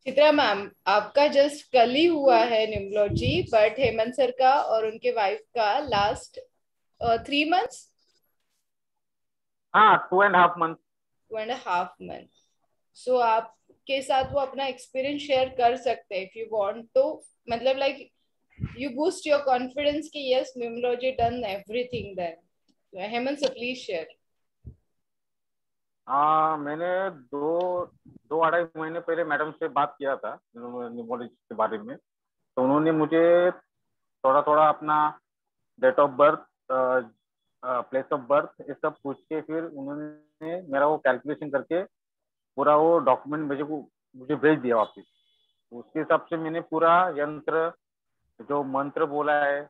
Chitra ma'am, आपका just कल ही हुआ है न्यूमरोलॉजी, बट हेमंत सर का और उनके वाइफ का लास्ट 3 मंथ्स, हाँ, 2.5 मंथ। 2.5 मंथ। सो आपके साथ वो अपना एक्सपीरियंस शेयर कर सकते हैं इफ यू वांट तो। मतलब like you boost your confidence कि yes numerology done everything then. Hemant sir please share. हाँ, मैंने दो 2-2.5 महीने पहले मैडम से बात किया था न्यूमरोलॉजी के बारे में। तो उन्होंने मुझे थोड़ा थोड़ा अपना date of birth, place of birth, ये सब पूछ के फिर उन्होंने मेरा वो कैलकुलेशन करके पूरा वो डॉक्यूमेंट मुझे भेज दिया वापस। उसके हिसाब से मैंने पूरा यंत्र, जो मंत्र बोला है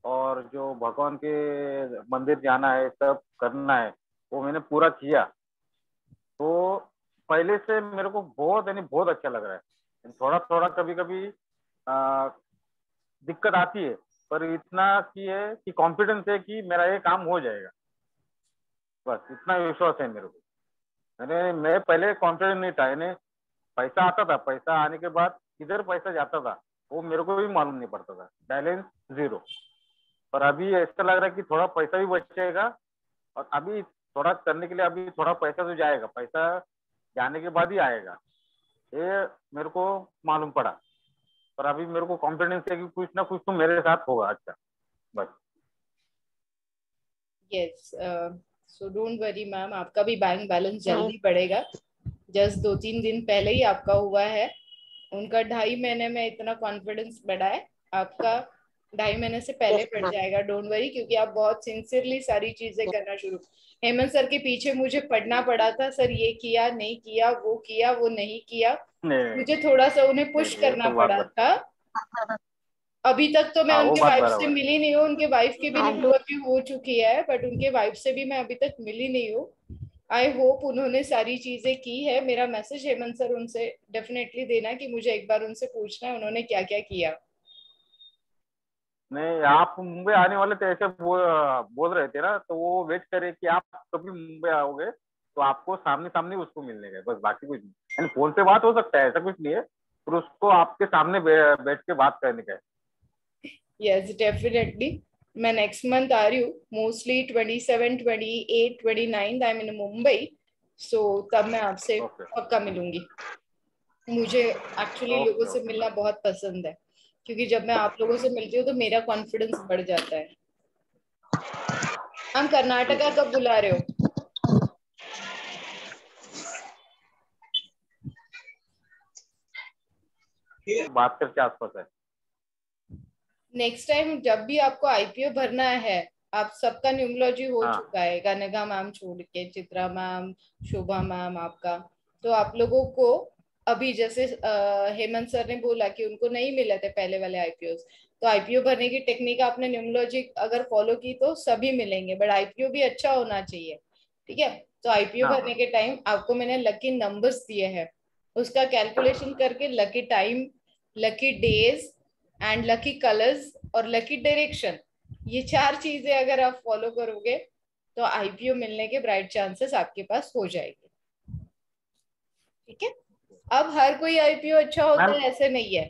और जो भगवान के मंदिर जाना है, सब करना है, वो मैंने पूरा किया। तो पहले से मेरे को बहुत, यानी बहुत अच्छा लग रहा है। थोड़ा थोड़ा कभी कभी दिक्कत आती है, पर इतना की है कि कॉन्फिडेंस है कि मेरा ये काम हो जाएगा। बस इतना विश्वास है मेरे को। मैं पहले कॉन्फिडेंस नहीं था, यानी पैसा आता था, पैसा आने के बाद किधर पैसा जाता था वो मेरे को भी मालूम नहीं पड़ता था, बैलेंस जीरो। पर अभी ऐसा लग रहा है कि थोड़ा पैसा भी बचेगा, और अभी थोड़ा करने के लिए अभी थोड़ा पैसा तो जाएगा, पैसा जाने के बाद ही आएगा, ये मेरे को मालूम पड़ा। पर अभी मेरे को कॉन्फिडेंस है कि कुछ ना कुछ तो मेरे साथ होगा अच्छा। बस। Yes, so don't worry ma'am, आपका भी बैंक बैलेंस जल्दी बढ़ेगा। जस्ट 2-3 दिन पहले ही आपका हुआ है। उनका 2.5 महीने में इतना कॉन्फिडेंस बढ़ा है, आपका 2.5 महीने से पहले बढ़ जाएगा। डोंट वरी, क्योंकि आप बहुत सिंसियरली सारी चीजें करना शुरू। हेमंत सर के पीछे मुझे पढ़ना पड़ा था, सर ये किया नहीं किया वो नहीं किया। नहीं मुझे थोड़ा सा उन्हें नहीं पुश नहीं, ये करना तो बात पड़ा बता। था। अभी तक तो मैं हाँ, वो उनके बात वाइफ से बराबर है। मिली नहीं हूँ, उनके वाइफ की भी न्यूमरोलॉजी हो चुकी है, बट उनके वाइफ से भी मैं अभी तक मिली नहीं हूँ। आई होप उन्होंने सारी चीजें की है। मेरा मैसेज हेमंत सर उनसे डेफिनेटली देना कि मुझे एक बार उनसे पूछना है उन्होंने क्या क्या किया। नहीं, आप मुंबई आने वाले थे ऐसे बोल रहे थे ना, तो वो वेट करे कि आप कभी मुंबई आओगे तो आपको सामने सामने उसको मिलने गए, बस बाकी कुछ नहीं। यानी फोन पे बात हो सकता है, ऐसा कुछ नहीं है, पर उसको आपके सामने बैठ के बात करने का है। Yes definitely. मैं नेक्स्ट मंथ आ रही हूँ, मोस्टली 27, 28, 29 आई मीन मुंबई। सो तब मैं आपसे ओके पक्का मिलूंगी। मुझे एक्चुअली लोगों ओके से ओके। मिलना बहुत पसंद है, क्योंकि जब मैं आप लोगों से मिलती हूँ तो मेरा कॉन्फिडेंस बढ़ जाता है। हम जी कर्नाटका जी, कब बुला रहे हो? बात करके आसपास है। नेक्स्ट टाइम जब भी आपको आईपीओ भरना है, आप सबका न्यूमरोलॉजी हो हाँ चुका है, गनगा मैम छोड़ के, चित्रा मैम, शोभा मैम आपका। तो आप लोगों को अभी जैसे हेमंत सर ने बोला कि उनको नहीं मिले थे पहले वाले आईपीओ, तो आईपीओ भरने की टेक्निक आपने न्यूमरोलॉजी अगर फॉलो की तो सभी मिलेंगे, बट आईपीओ भी अच्छा होना चाहिए। ठीक है? तो आईपीओ हाँ भरने हाँ। के टाइम आपको मैंने लकी नंबर्स दिए हैं, उसका कैलकुलेशन करके lucky time, lucky days and lucky colours और लकी डायरेक्शन, ये 4 चीजें अगर आप फॉलो करोगे तो आईपीओ मिलने के ब्राइट चांसेस आपके पास हो जाएंगे। ठीक है? अब हर कोई आईपीओ अच्छा होता मैम है ऐसे नहीं है,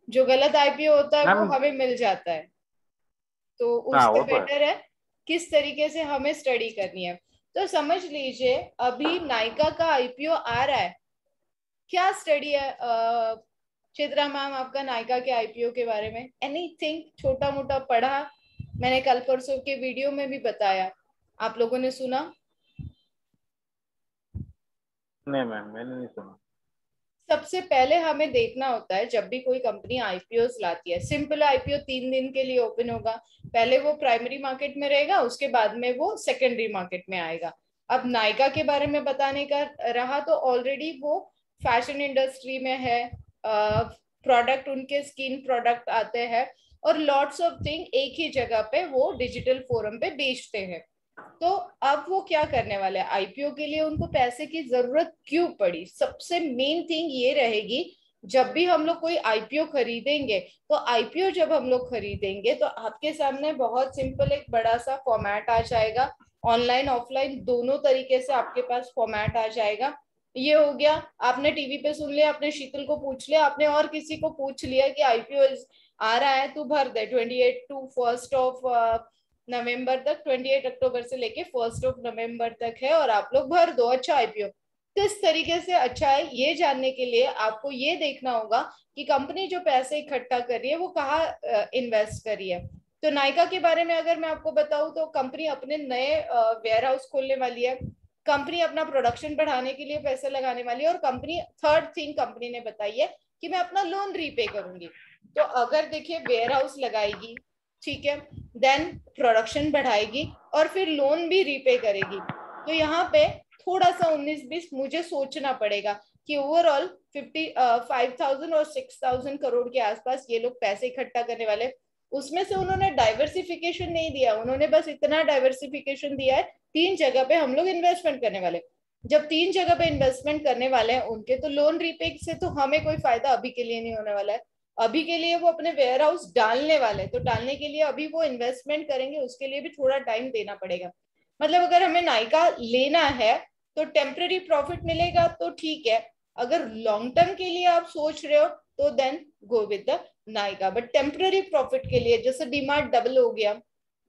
जो गलत आईपीओ होता है वो मैम। हमें मिल जाता है। तो हाँ, उससे वो तो है। बेटर है किस तरीके से हमें स्टडी करनी है। तो समझ लीजिए अभी नायका का आईपीओ आ रहा है, क्या स्टडी है चित्रा मैम आपका नायका के आईपीओ के बारे में? एनीथिंग छोटा मोटा पढ़ा? मैंने कल परसों के वीडियो में भी बताया, आप लोगों ने सुना? नहीं मैम, मैंने नहीं सुना। सबसे पहले हमें देखना होता है जब भी कोई कंपनी आईपीओ लाती है, सिंपल आईपीओ 3 दिन के लिए ओपन होगा, पहले वो प्राइमरी मार्केट में रहेगा, उसके बाद में वो सेकेंडरी मार्केट में आएगा। अब नायका के बारे में बताने का रहा तो ऑलरेडी वो फैशन इंडस्ट्री में है, प्रोडक्ट उनके स्किन प्रोडक्ट आते हैं और लॉट्स ऑफ थिंग एक ही जगह पे वो डिजिटल फोरम पे बेचते हैं। तो अब वो क्या करने वाले हैं, आईपीओ के लिए उनको पैसे की जरूरत क्यों पड़ी? सबसे मेन थिंग ये रहेगी, जब भी हम लोग कोई आईपीओ खरीदेंगे, तो आईपीओ जब हम लोग खरीदेंगे तो आपके सामने बहुत सिंपल एक बड़ा सा फॉर्मेट आ जाएगा, ऑनलाइन ऑफलाइन दोनों तरीके से आपके पास फॉर्मेट आ जाएगा। ये हो गया, आपने टीवी पे सुन लिया, आपने शीतल को पूछ लिया, आपने और किसी को पूछ लिया कि आईपीओ आ रहा है, तू भर दे 28 टू 1 तक, 28 अक्टूबर से लेके 1 नवंबर तक है, और आप लोग भर दो। अच्छा आईपीओ किस तरीके से अच्छा है ये जानने के लिए आपको ये देखना होगा कि कंपनी जो पैसे इकट्ठा कर रही है वो कहाँ इन्वेस्ट कर रही है। तो नायका के बारे में अगर मैं आपको बताऊं तो कंपनी अपने नए वेयर हाउस खोलने वाली है, कंपनी अपना प्रोडक्शन बढ़ाने के लिए पैसे लगाने वाली है, और कंपनी थर्ड थिंग कंपनी ने बताई है कि मैं अपना लोन रीपे करूंगी। तो अगर देखिए वेयर हाउस लगाएगी, ठीक है, देन प्रोडक्शन बढ़ाएगी और फिर लोन भी रीपे करेगी, तो यहाँ पे थोड़ा सा 19-20 मुझे सोचना पड़ेगा कि ओवरऑल 5,000 और 6,000 करोड़ के आसपास ये लोग पैसे इकट्ठा करने वाले। उसमें से उन्होंने डाइवर्सिफिकेशन नहीं दिया, उन्होंने बस इतना डाइवर्सिफिकेशन दिया है 3 जगह पे हम लोग इन्वेस्टमेंट करने वाले। जब 3 जगह पे इन्वेस्टमेंट करने वाले हैं उनके, तो लोन रीपे से तो हमें कोई फायदा अभी के लिए नहीं होने वाला है। अभी के लिए वो अपने वेयर हाउस डालने वाले, तो डालने के लिए अभी वो इन्वेस्टमेंट करेंगे, उसके लिए भी थोड़ा टाइम देना पड़ेगा। मतलब अगर हमें नायका लेना है तो टेम्पररी प्रॉफिट मिलेगा तो ठीक है, अगर लॉन्ग टर्म के लिए आप सोच रहे हो तो then go with the Nykaa. But temporary profit के लिए जैसे डीमार्ट डबल हो गया,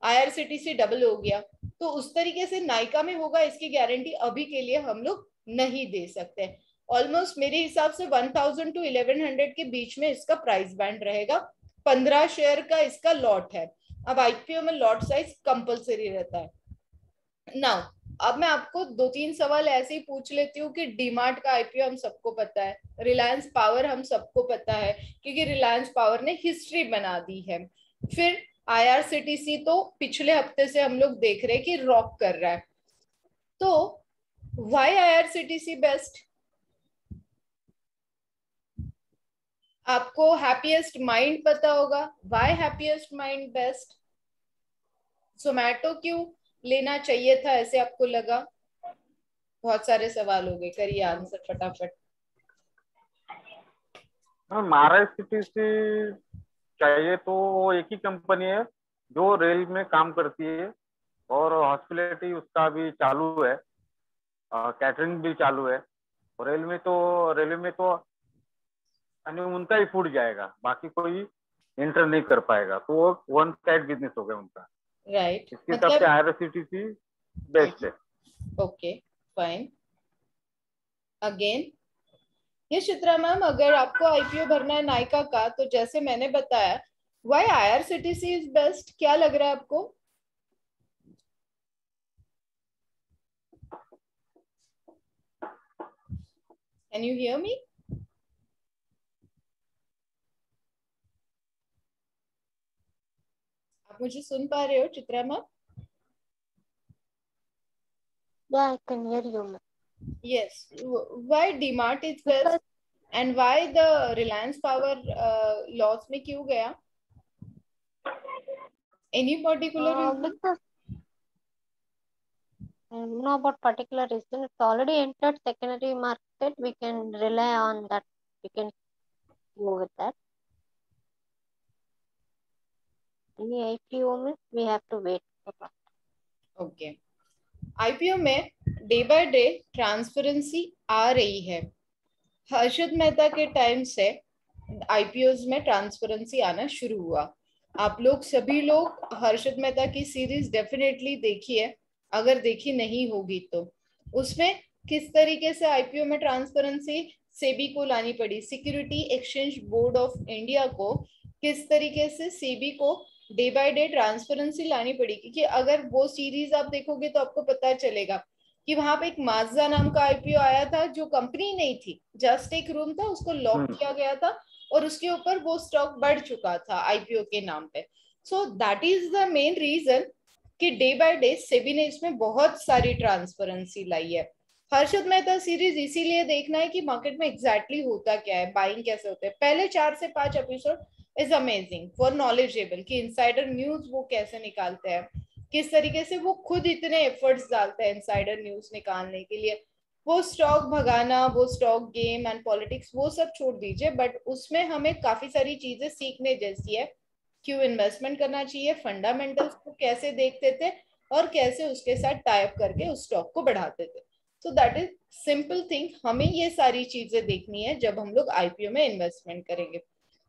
आईआरसीटीसी डबल हो गया, तो उस तरीके से नायका में होगा इसकी गारंटी अभी के लिए हम लोग नहीं दे सकते। ऑलमोस्ट मेरे हिसाब से 1,000 टू 1,100 के बीच में इसका प्राइस बैंड रहेगा। 15 शेयर का इसका लॉट है। अब आईपीओ में लॉट साइज कंपलसरी रहता है। नाउ अब मैं आपको 2-3 सवाल ऐसे ही पूछ लेती हूँ कि डीमार्ट का आईपीओ हम सबको पता है, रिलायंस पावर हम सबको पता है क्योंकि रिलायंस पावर ने हिस्ट्री बना दी है। फिर आईआरसीटीसी तो पिछले हफ्ते से हम लोग देख रहे हैं कि रॉक कर रहा है। तो व्हाई आईआरसीटीसी बेस्ट? आपको हैप्पीएस्ट माइंड पता होगा, why happiest mind best? Zomato क्यों लेना चाहिए था ऐसे आपको लगा? बहुत सारे सवाल हो गए, करिए आंसर फटाफट। महाराष्ट्र सिटी से चाहिए तो वो एक ही कंपनी है जो रेल में काम करती है, और हॉस्पिटलिटी उसका भी चालू है, कैटरिंग भी चालू है। और रेलवे में तो यानी उनका ही फूड जाएगा, बाकी कोई एंटर नहीं कर पाएगा, तो वो वन साइड बिजनेस हो गया उनका। राइट, इसके हिसाब से मतलब आईआरसीटीसी बेस्ट है। Okay fine. अगेन ये चित्रा मैम, अगर आपको आईपीओ भरना है नायका का तो जैसे मैंने बताया, व्हाई आईआरसीटीसी इज बेस्ट, क्या लग रहा है आपको? Can you hear me? आप मुझे सुन पा रहे हो Chitra ma'am? Yeah, I can hear you, ma'am. Yes. Why DMart is best Because and why the Reliance Power loss में क्यों गया? Any particular reason? because know about particular reason, it's already entered secondary market. We can rely on that. We can go with that. Any IPO means we have to wait for that. Okay. IPO में day by day transparency आ रही है। हर्षद मेहता के time से IPOs में transparency आना शुरू हुआ। आप लोग सभी लोग हर्षद मेहता की सीरीज डेफिनेटली देखिए, अगर देखी नहीं होगी तो। उसमें किस तरीके से आईपीओ में ट्रांसपेरेंसी सेबी को लानी पड़ी, security exchange board of India को किस तरीके से सेबी को डे बाय डे ट्रांसपेरेंसी लानी पड़ी, क्योंकि अगर वो सीरीज आप देखोगे तो आपको पता चलेगा कि वहां पे एक माजा नाम का आईपीओ आया था जो कंपनी नहीं थी, जस्ट एक रूम था, उसको लॉक किया गया था और उसके ऊपर वो स्टॉक बढ़ चुका था आईपीओ के नाम पे। So that is the main reason कि डे बाय डे सेबी ने इसमें बहुत सारी ट्रांसपेरेंसी लाई है। हर्षद मेहता सीरीज इसीलिए देखना है कि मार्केट में एग्जैक्टली होता क्या है, बाइंग कैसे होते हैं। पहले 4 से 5 episode is amazing for knowledgeable कि इनसाइडर न्यूज वो कैसे निकालते हैं, किस तरीके से वो खुद इतने एफर्ट्स डालते हैं इनसाइडर न्यूज निकालने के लिए। वो स्टॉक भगाना, वो स्टॉक गेम एंड पॉलिटिक्स वो सब छोड़ दीजिए, बट उसमें हमें काफी सारी चीजें सीखने जैसी है। क्यों इन्वेस्टमेंट करना चाहिए, फंडामेंटल्स को कैसे देखते थे और कैसे उसके साथ टाइप करके उस स्टॉक को बढ़ाते थे। सो दैट इज सिंपल थिंग. हमें ये सारी चीजें देखनी है जब हम लोग आईपीओ में इन्वेस्टमेंट करेंगे.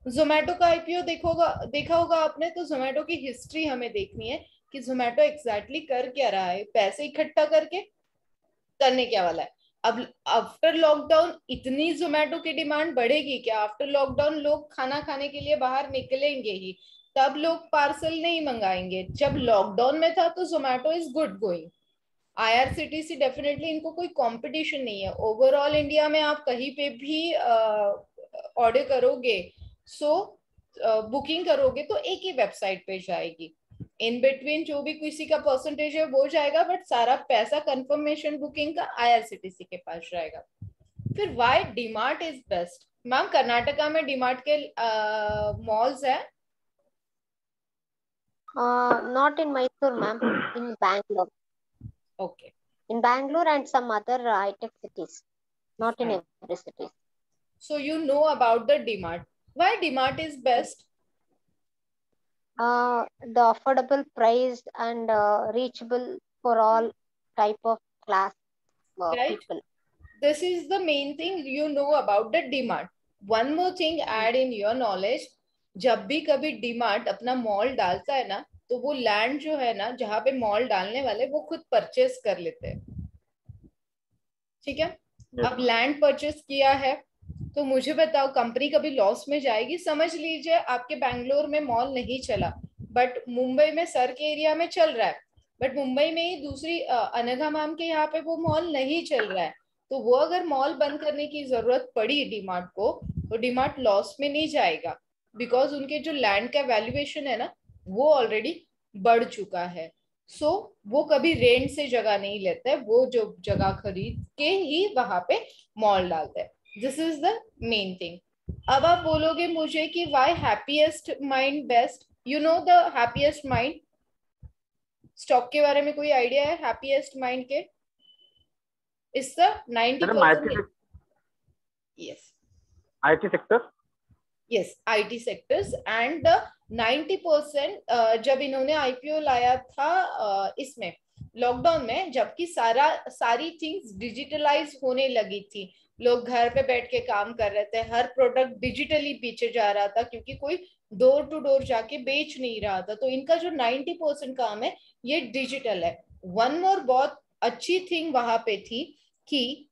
जोमेटो का आईपीओ देखा होगा आपने, तो जोमेटो की हिस्ट्री हमें देखनी है कि जोमेटो एग्जैक्टली कर क्या रहा है, पैसे इकट्ठा करके करने क्या वाला है. अब आफ्टर लॉकडाउन इतनी जोमेटो की डिमांड बढ़ेगी क्या? आफ्टर लॉकडाउन लोग खाना खाने के लिए बाहर निकलेंगे ही, तब लोग पार्सल नहीं मंगाएंगे. जब लॉकडाउन में था तो Zomato is good going. IRCTC definitely, इनको कोई कंपटीशन नहीं है. ओवरऑल इंडिया में आप कहीं पे भी ऑर्डर करोगे, सो बुकिंग करोगे तो एक ही वेबसाइट पे जाएगी. इन बिटवीन जो भी किसी का परसेंटेज है वो जाएगा, बट सारा पैसा कंफर्मेशन बुकिंग का आईआरसीटीसी के पास जाएगा. फिर why DMart is best? Ma'am Karnataka में डीमार्ट के मॉल्स है? Not in Mysore, ma'am. In Bangalore. Okay. In Bangalore and some other high-tech cities. Not in every city. So you know about the DMart. Why DMart is best? The affordable price and reachable for all type of class Right. people. This is the main thing you know about the DMart. One more thing add in your knowledge. जब भी कभी डीमार्ट अपना mall डालता है ना, तो वो land जो है ना जहाँ पे मॉल डालने वाले, वो खुद परचेस कर लेते हैं. ठीक है. अब लैंड परचेस किया है तो मुझे बताओ कंपनी कभी लॉस में जाएगी? समझ लीजिए आपके बैंगलोर में मॉल नहीं चला, बट मुंबई में सर के एरिया में चल रहा है, बट मुंबई में ही दूसरी अनघा मैम के यहाँ पे वो मॉल नहीं चल रहा है. तो वो अगर मॉल बंद करने की जरूरत पड़ी डीमार्ट को, तो डीमार्ट लॉस में नहीं जाएगा, बिकॉज उनके जो लैंड का वैल्यूएशन है ना, वो ऑलरेडी बढ़ चुका है. सो वो कभी रेंट से जगह नहीं लेते हैं, वो जो जगह खरीद के ही वहां पे मॉल डालते हैं. This is the main thing. अब आप बोलोगे मुझे कि why happiest mind best? You know the happiest mind stock के बारे में कोई आइडिया है? हैप्पीएस्ट माइंड के is the 90%. Yes, IT sector. yes, IT sectors and the 90% जब इन्होंने आईपीओ लाया था इसमें लॉकडाउन में, जबकि सारी थिंग्स डिजिटलाइज होने लगी थी, लोग घर पे बैठ के काम कर रहे थे, हर प्रोडक्ट डिजिटली बेचे जा रहा था क्योंकि कोई डोर टू डोर जाके बेच नहीं रहा था. तो इनका जो 90% काम है ये डिजिटल है. वन मोर बहुत अच्छी थिंग वहां पे थी कि